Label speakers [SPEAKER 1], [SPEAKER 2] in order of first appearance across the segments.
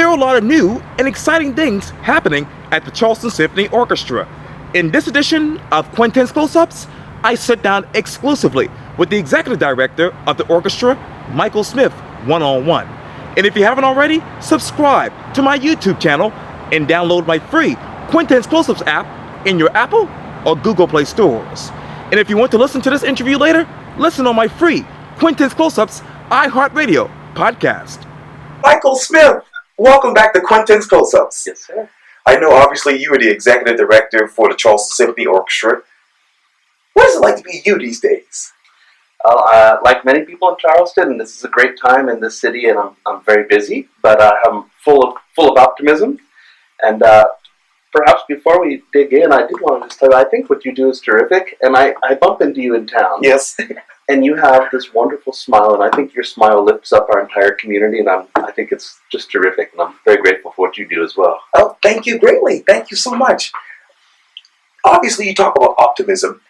[SPEAKER 1] are a lot of new and exciting things happening at the Charleston Symphony Orchestra. In this edition of Quintin's Close-Ups, I sit down exclusively with the executive director of the orchestra, Michael Smith, one-on-one. And if you haven't already, subscribe to my YouTube channel and download my free Quintin's Close-Ups app in your Apple or Google Play stores. And if you want to listen to this interview later, listen on my free Quintin's Close-Ups iHeartRadio podcast. Michael Smith, welcome back to Quintin's Close-Ups.
[SPEAKER 2] Yes, sir.
[SPEAKER 1] I know obviously you are the executive director for the Charleston Symphony Orchestra. What is it like to be you these days?
[SPEAKER 2] Like many people in Charleston, this is a great time in this city, and I'm very busy, but I'm full of optimism. And perhaps before we dig in, I did want to just tell you, I think what you do is terrific, and I bump into you in town.
[SPEAKER 1] Yes.
[SPEAKER 2] And you have this wonderful smile, and I think your smile lifts up our entire community, and I think it's just terrific, and I'm very grateful for what you do as well.
[SPEAKER 1] Oh, thank you greatly. Thank you so much. Obviously, you talk about optimism.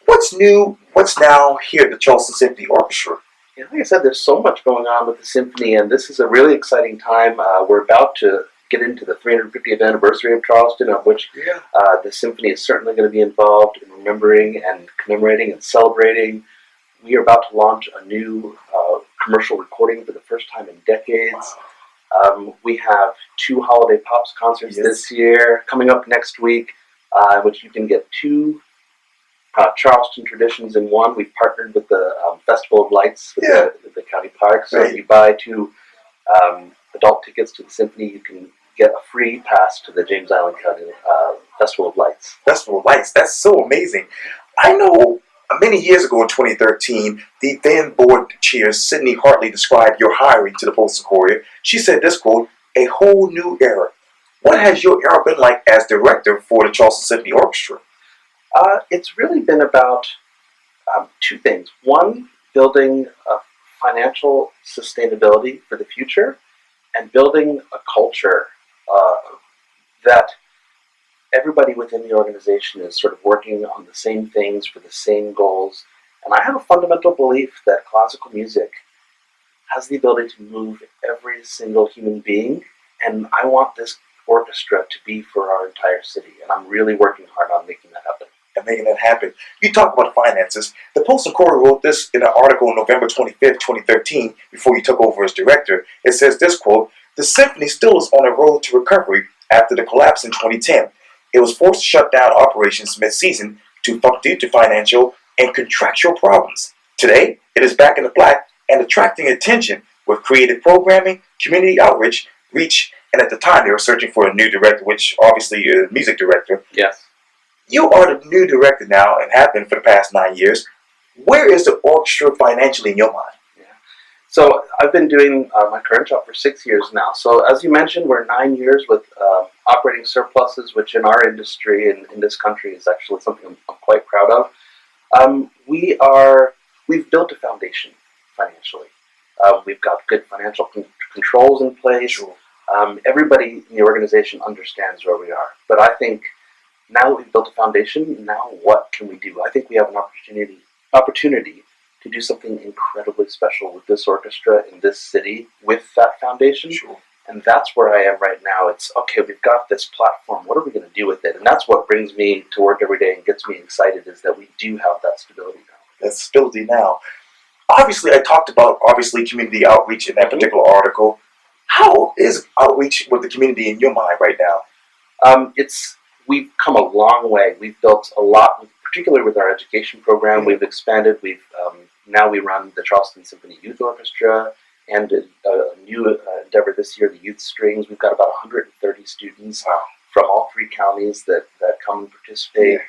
[SPEAKER 1] What's new? What's now here at the Charleston Symphony Orchestra?
[SPEAKER 2] Yeah, like I said, there's so much going on with the symphony, and this is a really exciting time. We're about to get into the 350th anniversary of Charleston, of which the symphony is certainly going to be involved in remembering and commemorating and celebrating. We are about to launch a new commercial recording for the first time in decades. Wow. We have 2 Holiday Pops concerts this year, coming up next week, which you can get 2 Charleston traditions in one. We've partnered with the Festival of Lights with the county park. So if you buy 2 adult tickets to the symphony, you can get a free pass to the James Island County Festival of Lights.
[SPEAKER 1] Festival of Lights, that's so amazing. I know many years ago in 2013, the then board chair, Sydney Hartley, described your hiring to the Postal Courier. She said this quote, "A whole new era." What has your era been like as director for the Charleston Symphony Orchestra?
[SPEAKER 2] It's really been about 2 things. One, building a financial sustainability for the future, and building a culture that everybody within the organization is sort of working on the same things for the same goals. And I have a fundamental belief that classical music has the ability to move every single human being, and I want this orchestra to be for our entire city, and I'm really working hard on making that happen.
[SPEAKER 1] And making that happen. You talk about finances. The Postal Courier wrote this in an article on November 25th, 2013, before you took over as director. It says this quote, "The symphony still is on a road to recovery after the collapse in 2010. It was forced to shut down operations mid-season due to financial and contractual problems. Today, it is back in the black and attracting attention with creative programming, community outreach, and at the time they were searching for a new director, which obviously is a music director.
[SPEAKER 2] Yes.
[SPEAKER 1] You are the new director now and have been for the past 9 years. Where is the orchestra financially in your mind?"
[SPEAKER 2] So I've been doing my current job for 6 years now. So as you mentioned, we're 9 years with operating surpluses, which in our industry and in this country is actually something I'm quite proud of. We've built a foundation financially. We've got good financial controls in place.
[SPEAKER 1] Sure.
[SPEAKER 2] Everybody in the organization understands where we are. But I think now that we've built a foundation, now what can we do? I think we have an opportunity to do something incredibly special with this orchestra in this city with that foundation.
[SPEAKER 1] Sure.
[SPEAKER 2] And that's where I am right now. It's, okay, we've got this platform. What are we going to do with it? And that's what brings me to work every day and gets me excited, is that we do have that stability now.
[SPEAKER 1] That stability now. Obviously, I talked about community outreach in that particular article. How is outreach with the community in your mind right now?
[SPEAKER 2] We've come a long way. We've built a lot, particularly with our education program.
[SPEAKER 1] Yeah.
[SPEAKER 2] We've expanded. Now we run the Charleston Symphony Youth Orchestra, and a new endeavor this year, the Youth Strings. We've got about 130 students from all 3 counties that come and participate.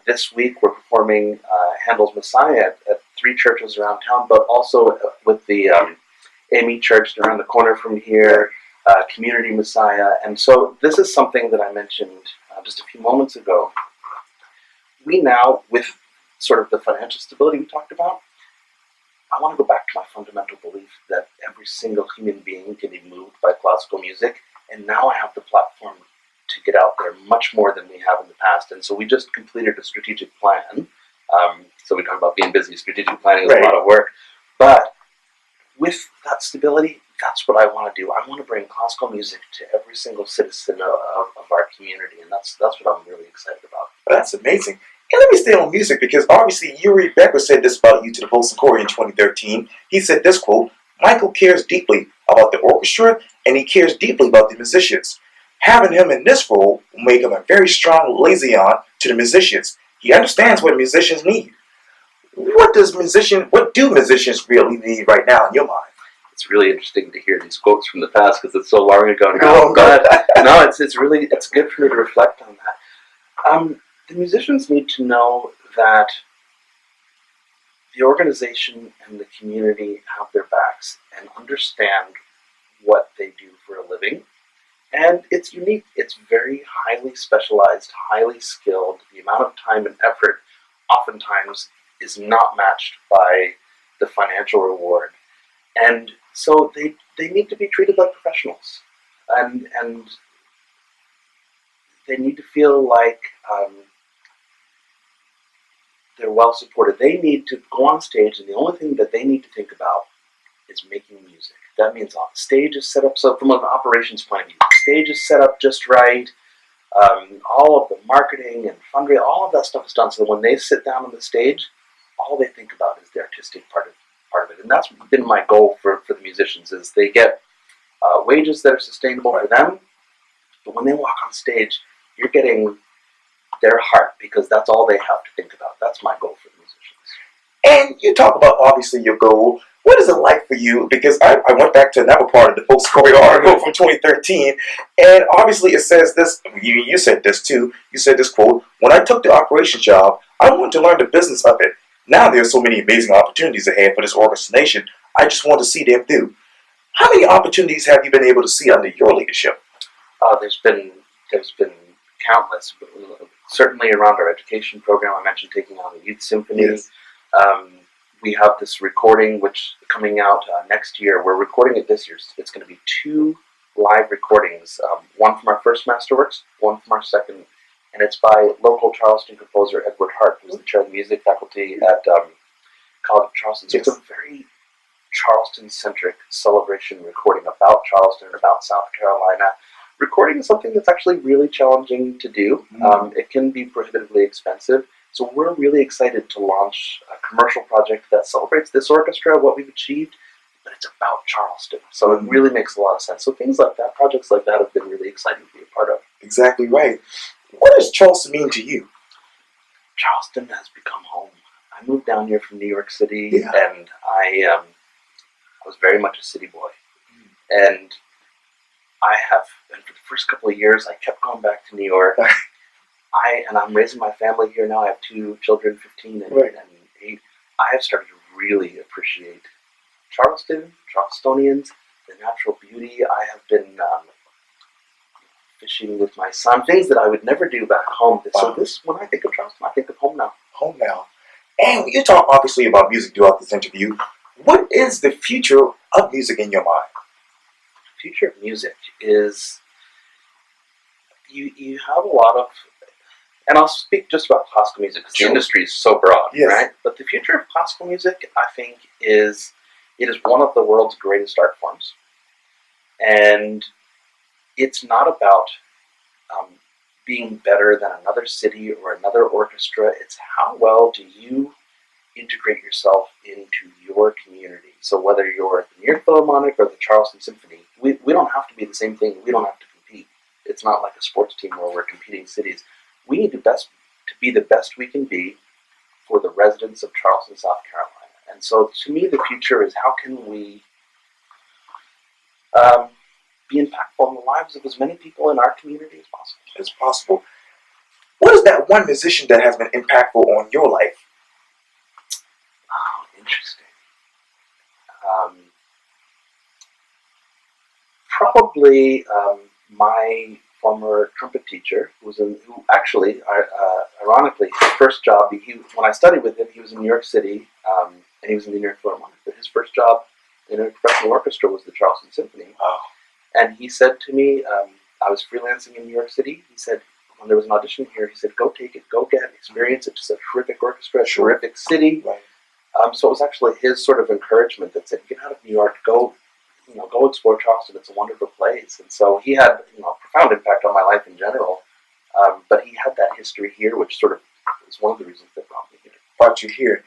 [SPEAKER 2] This week we're performing Handel's Messiah at 3 churches around town, but also with the AME Church around the corner from here, Community Messiah. And so this is something that I mentioned just a few moments ago. We now, with sort of the financial stability we talked about, I want to go back to my fundamental belief that every single human being can be moved by classical music, and now I have the platform to get out there much more than we have in the past. And so we just completed a strategic plan. So we talk about being busy. Strategic planning is a lot of work. But with that stability, that's what I want to do. I want to bring classical music to every single citizen of our community, and that's what I'm really excited about.
[SPEAKER 3] That's amazing. And let me stay on music because obviously Yuri Becker said this about you to the Post Inquiry in 2013. He said this quote, Michael cares deeply about the orchestra and he cares deeply about the musicians. Having him in this role will make him a very strong liaison to the musicians. He understands what musicians need. What do musicians really need right now in your mind?
[SPEAKER 2] It's really interesting to hear these quotes from the past because it's so long ago now.
[SPEAKER 3] Oh,
[SPEAKER 2] but no, it's good for me to reflect on that. The musicians need to know that the organization and the community have their backs and understand what they do for a living. And it's unique. It's very highly specialized, highly skilled. The amount of time and effort oftentimes is not matched by the financial reward. And so they need to be treated like professionals. And they need to feel like they're well supported. They need to go on stage, and the only thing that they need to think about is making music. That means the stage is set up, so from an operations point of view, the stage is set up just right, all of the marketing and fundraising, all of that stuff is done, so when they sit down on the stage, all they think about is the artistic part of it. And that's been my goal for the musicians, is they get wages that are sustainable for them, but when they walk on stage, you're getting their heart, because that's all they have to think about. That's my goal for the musicians.
[SPEAKER 3] And you talk about obviously your goal. What is it like for you? Because I went back to another part of the Post Inquiry article from 2013, and obviously it says this, you said this too, you said this quote, when I took the operations job, I wanted to learn the business of it. Now there are so many amazing opportunities ahead for this organization, I just want to see them through. How many opportunities have you been able to see under your leadership?
[SPEAKER 2] There's been countless, certainly around our education program. I mentioned taking on the youth symphony.
[SPEAKER 3] Yes.
[SPEAKER 2] We have this recording which coming out next year. We're recording it this year. It's going to be 2 live recordings, one from our first Masterworks, one from our second, and it's by local Charleston composer Edward Hart, who's the chair of the music faculty at College of Charleston. So
[SPEAKER 3] Yes.
[SPEAKER 2] it's a very Charleston-centric celebration recording about Charleston and about South Carolina. Recording is something that's actually really challenging to do. It can be prohibitively expensive. So we're really excited to launch a commercial project that celebrates this orchestra, what we've achieved, but it's about Charleston. So it really makes a lot of sense. So things like that, projects like that have been really exciting to be a part of.
[SPEAKER 3] Exactly right. What does Charleston mean to you?
[SPEAKER 2] Charleston has become home. I moved down here from New York City,
[SPEAKER 3] Yeah.
[SPEAKER 2] and I was very much a city boy. And for the first couple of years, I kept going back to New York. I'm raising my family here now. I have 2 children, 15 and 8. I have started to really appreciate Charleston, Charlestonians, the natural beauty. I have been fishing with my son, things that I would never do back home. So when I think of Charleston, I think of home now.
[SPEAKER 3] Home now. And you talk obviously about music throughout this interview. What is the future of music in your mind?
[SPEAKER 2] The future of music is you have a lot of, and I'll speak just about classical music because the industry is so broad, right? But the future of classical music, I think, it is one of the world's greatest art forms. And it's not about being better than another city or another orchestra. It's how well do you integrate yourself into your community. So whether you're at the New York Philharmonic or the Charleston Symphony, we don't have to be the same thing. We don't have to compete. It's not like a sports team where we're competing cities. We need to be the best we can be for the residents of Charleston, South Carolina. And so to me, the future is how can we be impactful in the lives of as many people in our community as possible.
[SPEAKER 3] What is that one musician that has been impactful on your life?
[SPEAKER 2] Oh, interesting. Probably my former trumpet teacher, who actually, ironically, his first job, when I studied with him, he was in New York City, and he was in the New York Philharmonic, but his first job in a professional orchestra was the Charleston Symphony.
[SPEAKER 3] Wow.
[SPEAKER 2] And he said to me, I was freelancing in New York City, he said, when there was an audition here, he said, go take it, go get it, experience it. It's a terrific orchestra, a terrific city.
[SPEAKER 3] Right.
[SPEAKER 2] So it was actually his sort of encouragement that said, get out of New York, go. go explore Charleston. It's a wonderful place. And so he had a profound impact on my life in general. But he had that history here, which sort of is one of the reasons that brought me here.
[SPEAKER 3] Brought you here.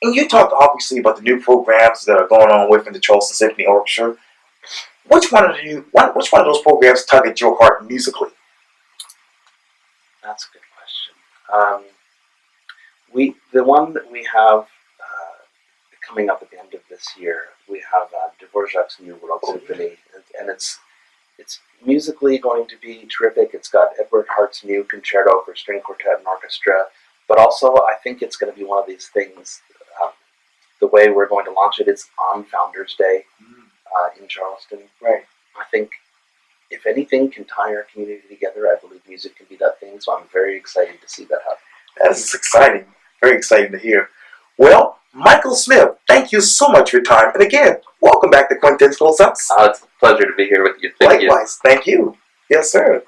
[SPEAKER 3] And you talked obviously about the new programs that are going on within the Charleston Symphony Orchestra. Which one of those programs tug at your heart musically?
[SPEAKER 2] That's a good question. The one that we have coming up at the end of this year, we have Dvorak's New World Symphony, and it's musically going to be terrific. It's got Edward Hart's new concerto for string quartet and orchestra, but also I think it's going to be one of these things. The way we're going to launch it is on Founders Day in Charleston.
[SPEAKER 3] Right.
[SPEAKER 2] I think if anything can tie our community together, I believe music can be that thing. So I'm very excited to see that happen.
[SPEAKER 3] That is exciting. Very exciting to hear. Well, Michael Smith, thank you so much for your time. And again, welcome back to Quintin's Close-Ups.
[SPEAKER 2] It's a pleasure to be here with you. Thank you.
[SPEAKER 3] Likewise. Thank you. Yes, sir.